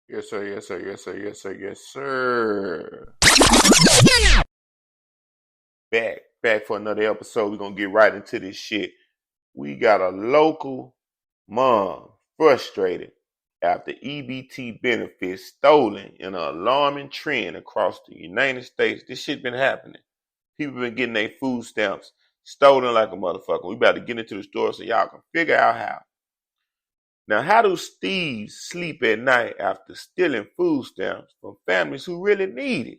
Yes, sir. Yes, sir. Yes, sir. Yes, sir. Yes, sir. Back for another episode. We're gonna get right into this shit. We got a local mom frustrated after EBT benefits stolen in an alarming trend across the United States. This shit been happening. People been getting their food stamps stolen like a motherfucker. We about to get into the store so y'all can figure out how. Now, how do Steves sleep at night after stealing food stamps from families who really need it?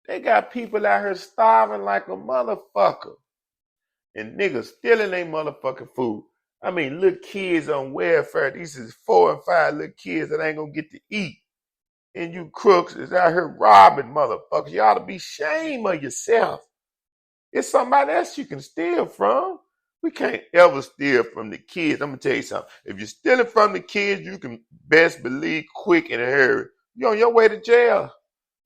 They got people out here starving like a motherfucker. And niggas stealing their motherfucking food. I mean, little kids on welfare. These is 4 and 5 little kids that ain't gonna get to eat. And you crooks is out here robbing motherfuckers. You ought to be ashamed of yourself. It's somebody else you can steal from. We can't ever steal from the kids. I'm gonna tell you something. If you're stealing from the kids, you can best believe quick in a hurry. You on your way to jail.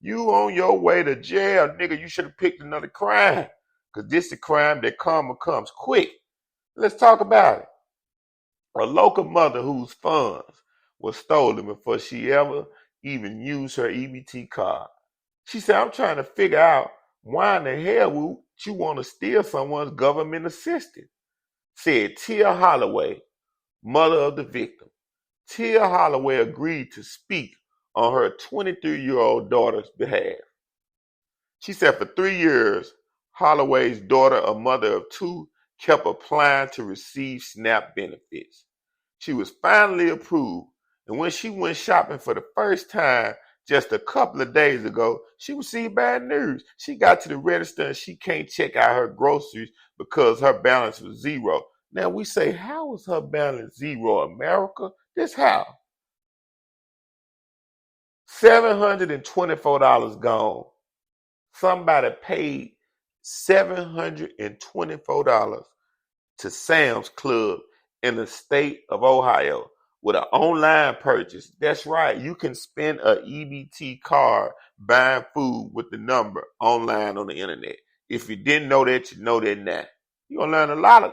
You on your way to jail, nigga. You should have picked another crime. Cause this is a crime that karma comes quick. Let's talk about it. A local mother whose funds were stolen before she ever even used her EBT card. She said, I'm trying to figure out why in the hell would you want to steal someone's government assistance? Said Tia Holloway, mother of the victim. Tia Holloway agreed to speak on her 23-year-old daughter's behalf. She said for 3 years, Holloway's daughter, a mother of two, kept applying to receive SNAP benefits. She was finally approved, and when she went shopping for the first time just a couple of days ago, she received bad news. She got to the register and she can't check out her groceries because her balance was zero. Now we say, how is her balance zero, America? This how? $724 gone. Somebody paid $724 to Sam's Club in the state of Ohio with an online purchase. That's right. You can spend an EBT card buying food with the number online on the internet. If you didn't know that, you know that now. You're going to learn a lot of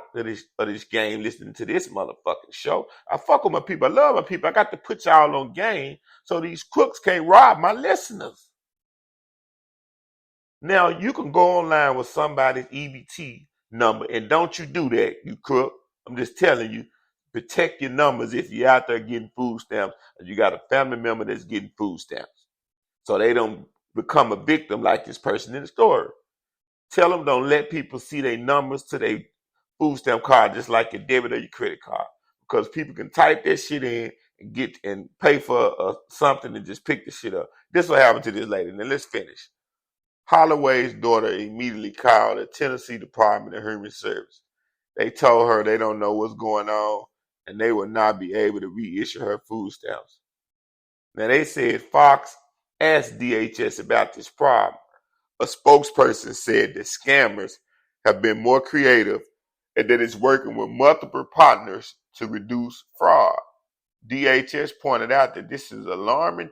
this game listening to this motherfucking show. I fuck with my people. I love my people. I got to put y'all on game so these crooks can't rob my listeners. Now, you can go online with somebody's EBT number, and don't you do that, you crook. I'm just telling you, protect your numbers if you're out there getting food stamps and you got a family member that's getting food stamps. So they don't become a victim like this person in the story. Tell them don't let people see their numbers to their food stamp card just like your debit or your credit card. Because people can type that shit in and get and pay for something and just pick the shit up. This will happen to this lady. Now let's finish. Holloway's daughter immediately called the Tennessee Department of Human Services. They told her they don't know what's going on and they will not be able to reissue her food stamps. Now they said Fox asked DHS about this problem. A spokesperson said that scammers have been more creative and that it's working with multiple partners to reduce fraud. DHS pointed out that this is alarming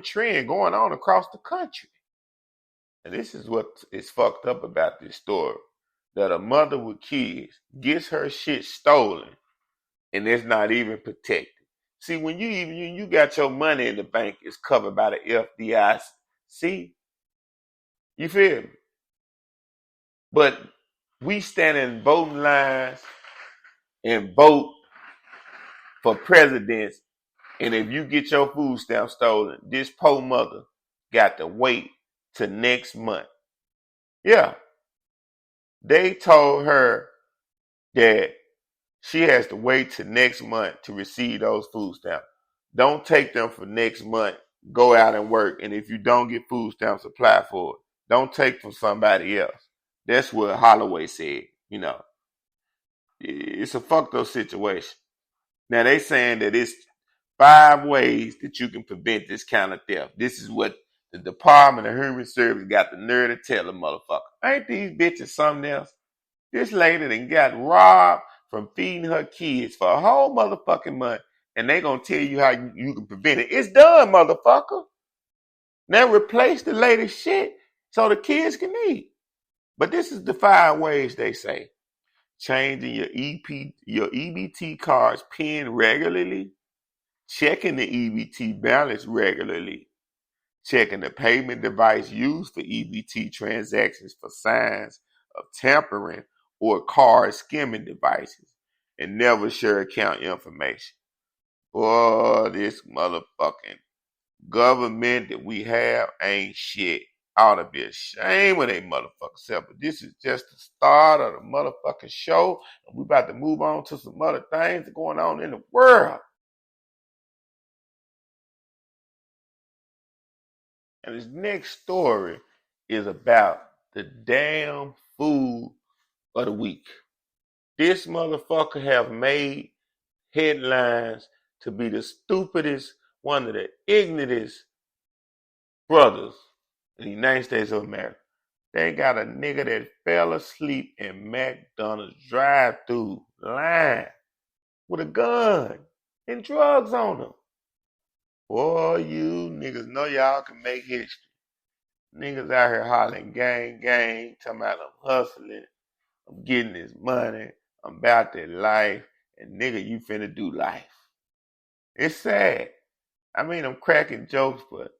trend going on across the country. And this is what is fucked up about this story. That a mother with kids gets her shit stolen and it's not even protected. See, when you got your money in the bank, it's covered by the FDIC. You feel me? But we stand in voting lines and vote for presidents, and if you get your food stamp stolen, this poor mother got to wait till next month. Yeah, they told her that she has to wait till next month to receive those food stamps. Don't take them for next month. Go out and work. And if you don't get food stamps, apply for it. Don't take from somebody else. That's what Holloway said. You know, it's a fucked up situation. Now they saying that it's 5 ways that you can prevent this kind of theft. This is what the Department of Human Services got the nerve to tell a motherfucker. Ain't these bitches something else? This lady done got robbed from feeding her kids for a whole motherfucking month, and they gonna tell you how you can prevent it. It's done, motherfucker. Now replace the lady's shit so the kids can eat. But this is the 5 ways they say. Changing your EBT cards PIN regularly. checking the EBT balance regularly, checking the payment device used for EBT transactions for signs of tampering or card skimming devices, and never share account information. Boy, this motherfucking government that we have ain't shit. Ought to be ashamed of they motherfucking self. But this is just the start of the motherfucking show. And we about to move on to some other things that are going on in the world. And this next story is about the damn food of the week. This motherfucker have made headlines to be the stupidest, one of the ignorantest brothers in the United States of America. They got a nigga that fell asleep in McDonald's drive-thru line with a gun and drugs on him. Boy, you niggas know y'all can make history. Niggas out here hollering gang, gang, talking about I'm hustling, I'm getting this money, I'm about that life, and nigga, you finna do life. It's sad. I mean, I'm cracking jokes, but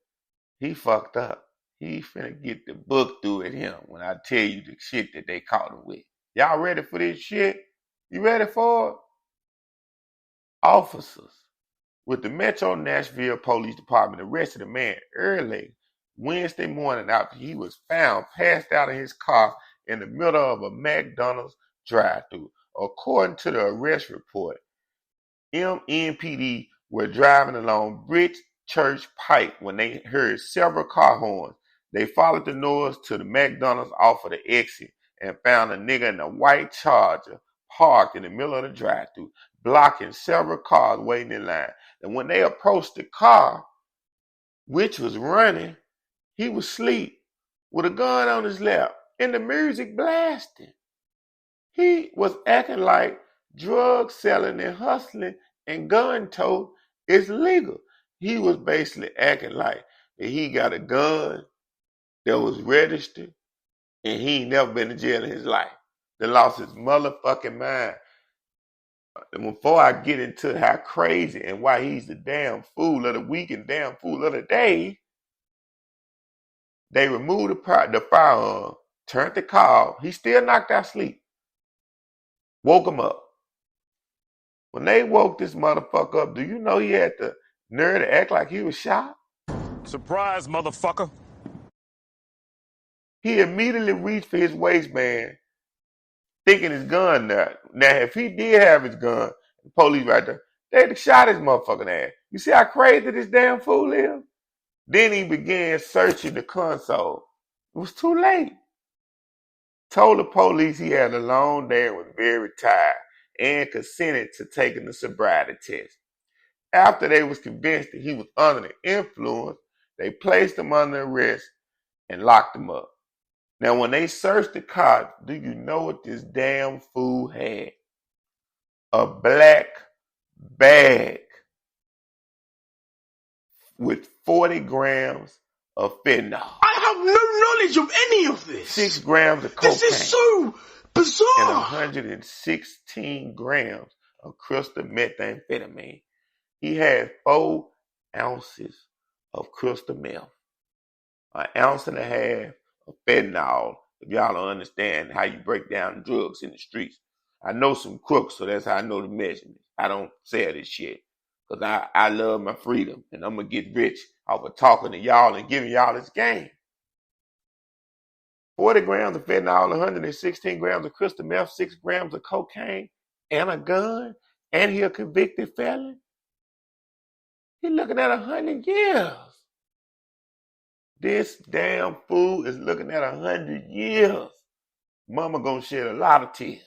he fucked up. He finna get the book through at him when I tell you the shit that they caught him with. Y'all ready for this shit? You ready for it? Officers with the Metro Nashville Police Department arrested a man early Wednesday morning after he was found passed out in his car in the middle of a McDonald's drive-thru. According to the arrest report, MNPD were driving along Bridge Church Pike when they heard several car horns. They followed the noise to the McDonald's off of the exit and found a nigga in a white Charger parked in the middle of the drive-thru, blocking several cars waiting in line. And when they approached the car, which was running, he was asleep with a gun on his lap and the music blasting. He was acting like drug selling and hustling and gun tote is legal. He was basically acting like that he got a gun that was registered and he ain't never been to jail in his life. That lost his motherfucking mind. And before I get into how crazy and why he's the damn fool of the week and damn fool of the day, they removed the firearm, turned the car off. He still knocked out sleep. Woke him up. When they woke this motherfucker up, do you know he had the nerve to act like he was shot? Surprise, motherfucker. He immediately reached for his waistband, thinking his gun there. Now, if he did have his gun, the police right there, they'd have shot his motherfucking ass. You see how crazy this damn fool is? Then he began searching the console. It was too late. Told the police he had a long day and was very tired and consented to taking the sobriety test. After they was convinced that he was under the influence, they placed him under arrest and locked him up. Now, when they searched the car, do you know what this damn fool had? A black bag with 40 grams of fentanyl. I have no knowledge of any of this. 6 grams of cocaine. This is so bizarre. And 116 grams of crystal methamphetamine. He had 4 ounces of crystal meth, an ounce and a half of fentanyl, if y'all don't understand how you break down drugs in the streets. I know some crooks, so that's how I know the measurements. I don't sell this shit because I love my freedom, and I'm going to get rich off of talking to y'all and giving y'all this game. 40 grams of fentanyl, 116 grams of crystal meth, 6 grams of cocaine, and a gun, and he a convicted felon. He's looking at 100 years. This damn fool is looking at 100 years. Mama gonna shed a lot of tears.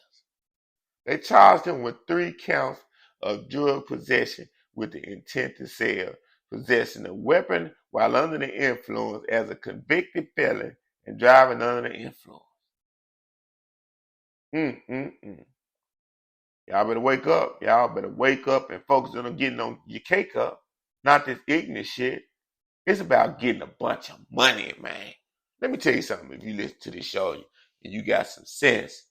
They charged him with 3 counts of drug possession with the intent to sell, possessing a weapon while under the influence as a convicted felon, and driving under the influence. Y'all better wake up. Y'all better wake up and focus on getting on your cake up. Not this ignorant shit. It's about getting a bunch of money, man. Let me tell you something. If you listen to this show and you got some sense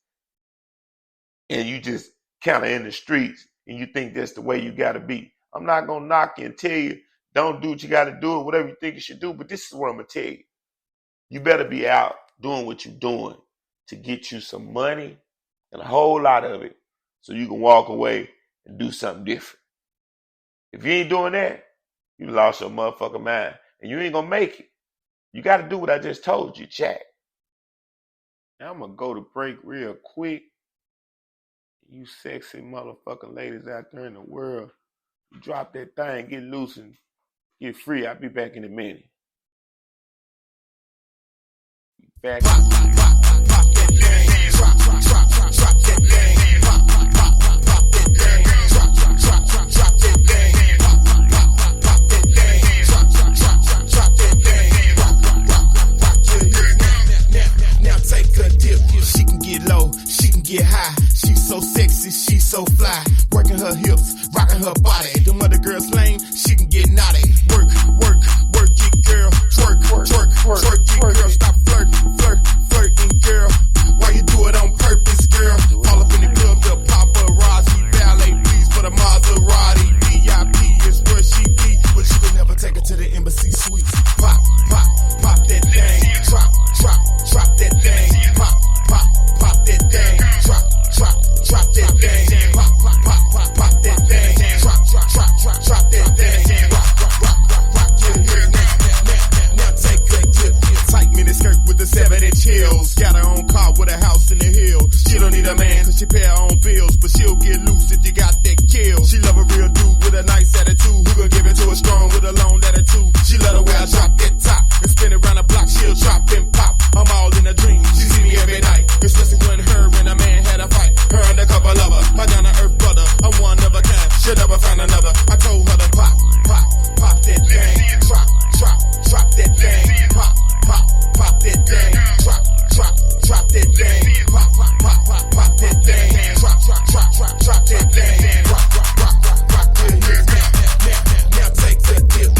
and you just kind of in the streets and you think that's the way you got to be, I'm not going to knock you and tell you, don't do what you got to do or whatever you think you should do. But this is what I'm going to tell you. You better be out doing what you're doing to get you some money and a whole lot of it so you can walk away and do something different. If you ain't doing that, you lost your motherfucking mind and you ain't going to make it. You got to do what I just told you, Jack. Now I'm going to go to break real quick. You sexy motherfucking ladies out there in the world, drop that thing, get loose and get free. I'll be back in a minute. Back. Pop that thing. Drop that thing. Pop that thing. Drop that thing. Pop that thing. Drop that thing. Now take a dip. She can get low, she can get high. She's so sexy, she's so fly. Working her hips, rocking her body. Them other girls lame, she can get naughty. Work it, girl. Twerk it, girl. Stop flirting, girl. Why you do it on purpose, girl? All up in the club, the paparazzi. Valet, please for the Maserati. VIP is where she be, but you can never take her to the embassy suites. Pop that thing. Drop that thing. Pop that thing. Drop that thing. Pop that thing. Drop that thing. Rock your hair now take a dip. Tight mini skirt with the 7-inch heels. Got her own car with a house in the hill. She don't need a man cause she pay her own bills, but she'll get loose if you got that kill. She love a real dude with a nice attitude, who gon' give it to her strong with a long attitude. She love the way I drop that top and spin around the block. She'll drop and pop. I'm all in a dream. She see me every night, especially when her and a man had a fight. Her undercover lover, my down to earth brother. I'm one of a kind, she'll never find another. I told her to pop that thing. Drop that thing. Pop that thing. Drop that thing. Pop that thing. Drop that thing. Rock your hips. Now take that dip.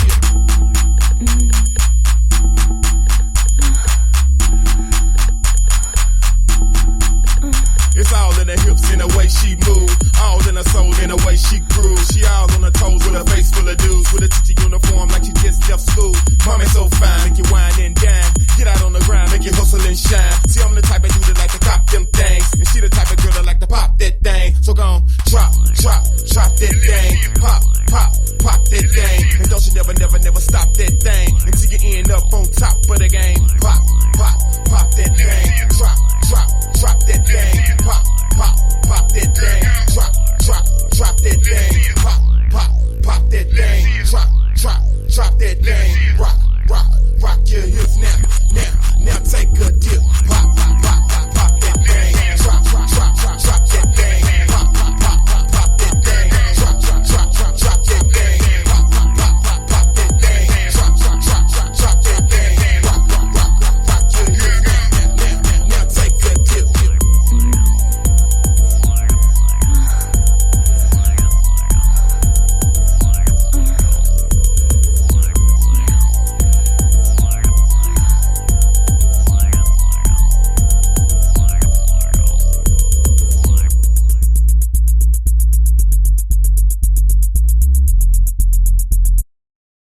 It's all in the hips, in the way she move. All in her soul, in the way she groove. She all on her toes with a face full of dudes. With a teacher uniform like she just left school. Mommy so fine, make you wine and dine. Get out on the grind, make you hustle and shine. See, I'm the type of dude that like to cop them things. And she the type of girl that like to pop that thing. So gon' drop that thing. Pop that thing. And don't you never stop that thing until you end up on top of the game. Pop that thing. Drop that thing. Pop that thing. Drop that thing. Pop that thing. Drop that thing. Rock your hips now take a dip. Pop that thing. Drop that thing. Pop that thing. Drop that thing. Pop that thing. Drop that thing. Rock your hips now take a dip.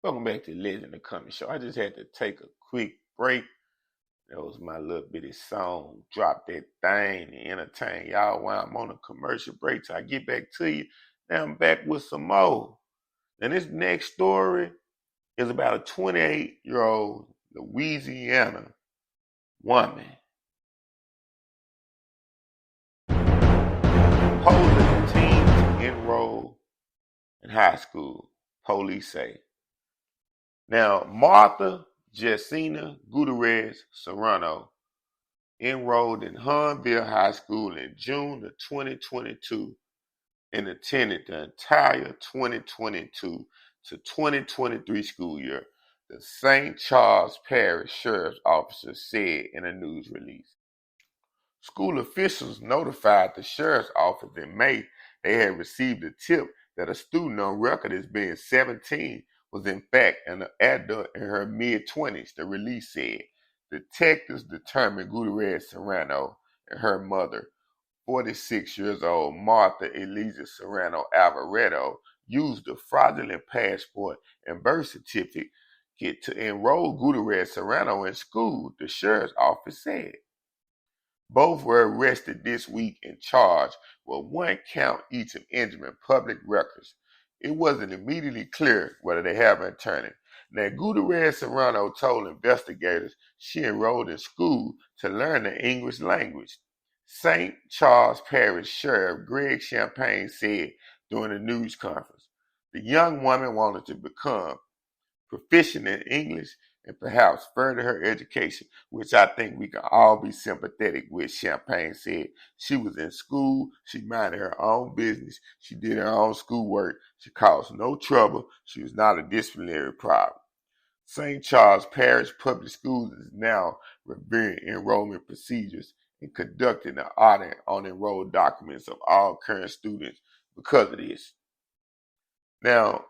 Welcome back to Legend of Comedy Show. I just had to take a quick break. That was my little bitty song, Drop That Thing, to entertain y'all while I'm on a commercial break till I get back to you. Now I'm back with some more. And this next story is about a 28-year-old Louisiana woman posing a teen to enroll in high school, police say. Now, Martha Jessina Gutierrez Serrano enrolled in Hunville High School in June of 2022 and attended the entire 2022 to 2023 school year, the St. Charles Parish Sheriff's Officer said in a news release. School officials notified the Sheriff's Office in May they had received a tip that a student on record as being 17 was in fact an adult in her mid-20s, the release said. Detectives determined Gutierrez Serrano and her mother, 46 years old Martha Elisa Serrano Alvaredo, used a fraudulent passport and birth certificate to enroll Gutierrez Serrano in school, the sheriff's office said. Both were arrested this week and charged with one count each of injuring public records. It wasn't immediately clear whether they have an attorney. Now, Gutierrez Serrano told investigators she enrolled in school to learn the English language. St. Charles Parish Sheriff Greg Champagne said during a news conference, the young woman wanted to become proficient in English and perhaps further her education, which I think we can all be sympathetic with, Champagne said. She was in school, she minded her own business, she did her own schoolwork, she caused no trouble, she was not a disciplinary problem. St. Charles Parish Public Schools is now reviewing enrollment procedures and conducting an audit on enrolled documents of all current students because of this. Now,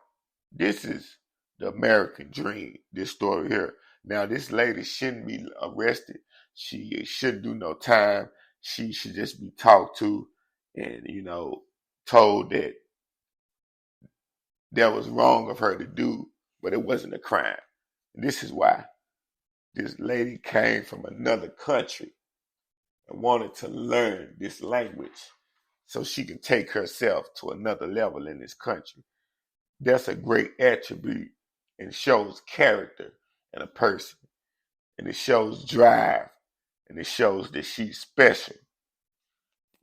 this is the American dream, this story here. Now, this lady shouldn't be arrested. She shouldn't do no time. She should just be talked to and, told that that was wrong of her to do, but it wasn't a crime. And this is why. This lady came from another country and wanted to learn this language so she can take herself to another level in this country. That's a great attribute and shows character in a person. And it shows drive. And it shows that she's special.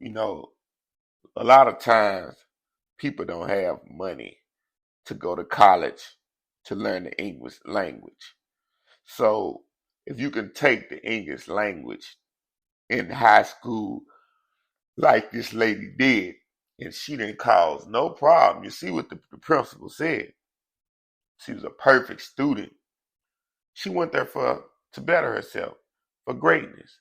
A lot of times people don't have money to go to college to learn the English language. So if you can take the English language in high school like this lady did, and she didn't cause no problem. You see what the principal said. She was a perfect student. She went there to better herself, for greatness.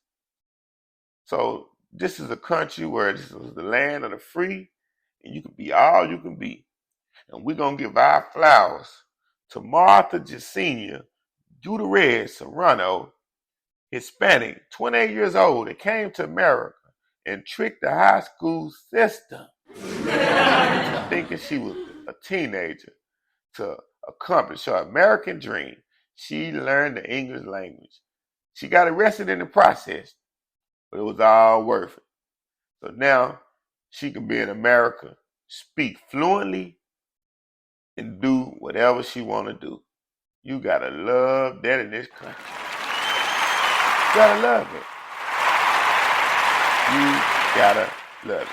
So this is a country where this is the land of the free, and you can be all you can be. And we're going to give our flowers to Martha Jasenia Gutierrez Serrano, Hispanic, 28 years old, that came to America and tricked the high school system thinking she was a teenager to accomplish her American dream. She learned the English language. She got arrested in the process, but it was all worth it. So now she can be in America, speak fluently, and do whatever she want to do. You got to love that in this country. You got to love it. You got to love it.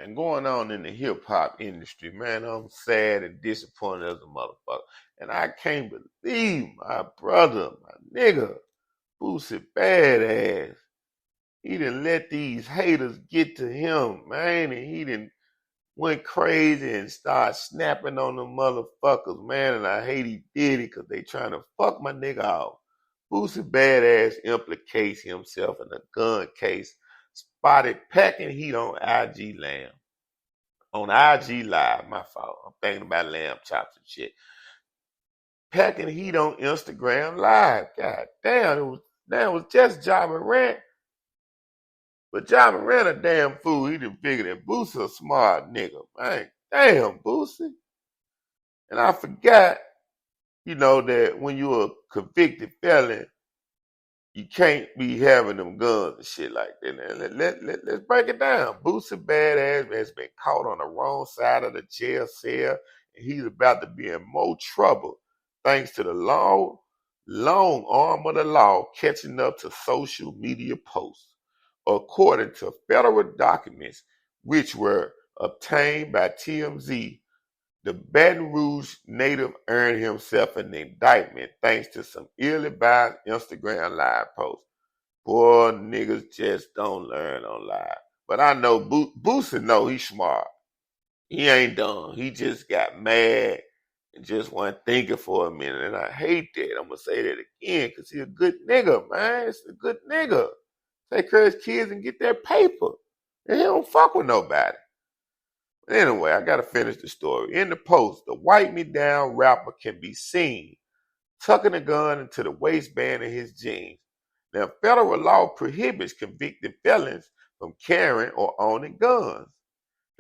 And going on in the hip-hop industry, man, I'm sad and disappointed as a motherfucker. And I can't believe my brother, my nigga, Boosie Badazz, he done let these haters get to him, man, and he done went crazy and started snapping on them motherfuckers, man, and I hate he did it because they trying to fuck my nigga off. Boosie Badazz implicates himself in a gun case, spotted packing heat on IG Lamb. On IG Live, my fault. I'm thinking about lamb chops and shit. Packing heat on Instagram Live. God damn, it was just Ja Morant. But Ja Morant a damn fool. He done figured that Boosie a smart nigga. Man, damn, Boosie. And I forgot, that when you're a convicted felon, you can't be having them guns and shit like that. Now, let's break it down. Boosie Badazz has been caught on the wrong side of the jail cell, and he's about to be in more trouble thanks to the long arm of the law catching up to social media posts. According to federal documents, which were obtained by TMZ, the Baton Rouge native earned himself an indictment thanks to some ill-advised Instagram Live posts. Boy, niggas just don't learn on Live. But I know Boosie know he's smart. He ain't dumb. He just got mad and just wasn't thinking for a minute. And I hate that. I'm going to say that again because he's a good nigga, man. It's a good nigga. Take care of his kids and get that paper. And he don't fuck with nobody. Anyway, I got to finish the story. In the post, the Wipe Me Down rapper can be seen tucking a gun into the waistband of his jeans. Now, federal law prohibits convicted felons from carrying or owning guns.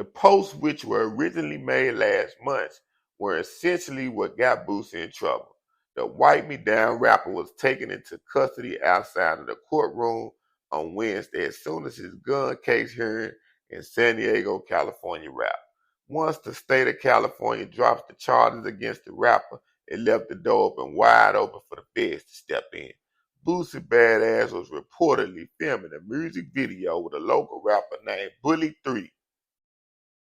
The posts, which were originally made last month, were essentially what got Boosie in trouble. The Wipe Me Down rapper was taken into custody outside of the courtroom on Wednesday as soon as his gun case hearing in San Diego, California wrapped. Once the state of California drops the charges against the rapper, it left the door wide open for the feds to step in. Boosie Badazz was reportedly filming a music video with a local rapper named Bully 3,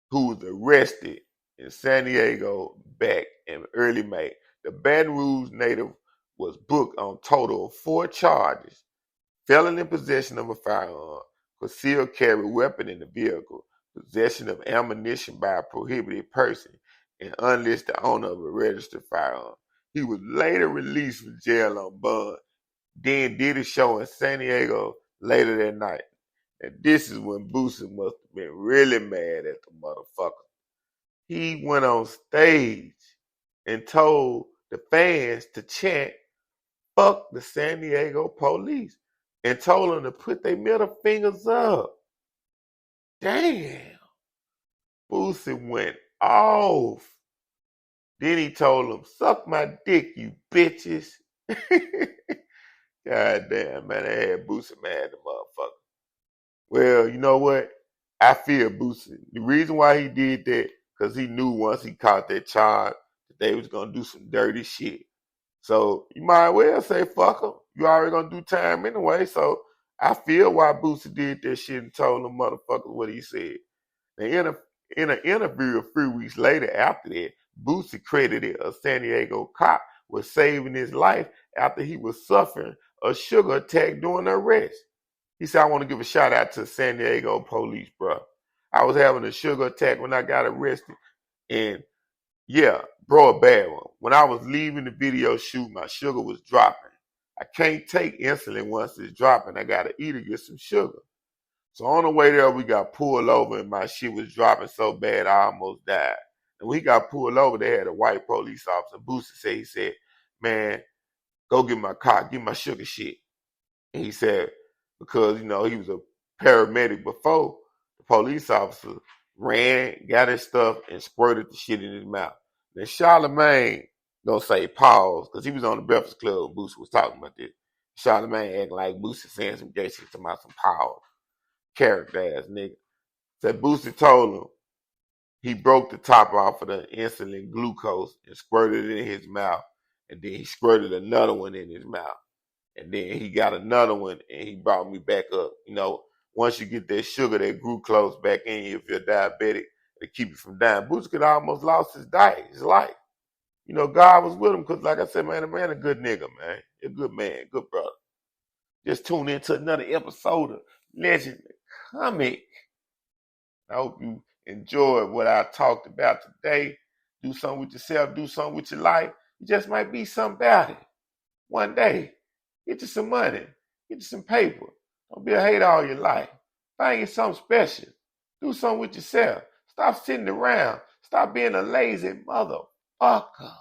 who was arrested in San Diego back in early May. The Baton Rouge native was booked on a total of 4 charges: felon in possession of a firearm, concealed carry weapon in the vehicle, possession of ammunition by a prohibited person, and unlisted owner of a registered firearm. He was later released from jail on bond, then did a show in San Diego later that night. And this is when Boosie must have been really mad at the motherfucker. He went on stage and told the fans to chant, "Fuck the San Diego police," and told them to put their middle fingers up. Damn. Boosie went off. Then he told them, "Suck my dick, you bitches." God damn, man, I had Boosie mad the motherfucker. Well, you know what? I feel Boosie. The reason why he did that, because he knew once he caught that charge that they was going to do some dirty shit. So you might well say, fuck him. You already going to do time anyway. So I feel why Boosie did that shit and told them motherfuckers what he said. Now, in an interview a few weeks later after that, Boosie credited a San Diego cop with saving his life after he was suffering a sugar attack during the arrest. He said, "I want to give a shout out to San Diego police, bro. I was having a sugar attack when I got arrested. And yeah, bro, a bad one. When I was leaving the video shoot, my sugar was dropping. I can't take insulin once it's dropping. I got to eat to get some sugar. So on the way there, we got pulled over and my shit was dropping so bad I almost died. And when he got pulled over, they had a white police officer. Boosie he said, man, go get my car, get my sugar shit." And he said, because, he was a paramedic before, the police officer ran, got his stuff, and squirted the shit in his mouth. Then Charlamagne gonna say pause, because he was on the Breakfast Club when Boosie was talking about this. Charlamagne acting like Boosie saying some gay shit to my some pause. Character ass nigga. Said Boosie told him he broke the top off of the insulin glucose and squirted it in his mouth, and then he squirted another one in his mouth. And then he got another one and he brought me back up. Once you get that sugar, that glucose back in you, if you're diabetic, to keep you from dying. Boosie could almost lost his life. God was with him because, like I said, man, the man a good nigga, man. A good man, good brother. Just tune into another episode of Legend Comic. I hope you enjoyed what I talked about today. Do something with yourself, do something with your life. You just might be something about it. One day. Get you some money. Get you some paper. Don't be a hater all your life. Find you something special. Do something with yourself. Stop sitting around. Stop being a lazy motherfucker.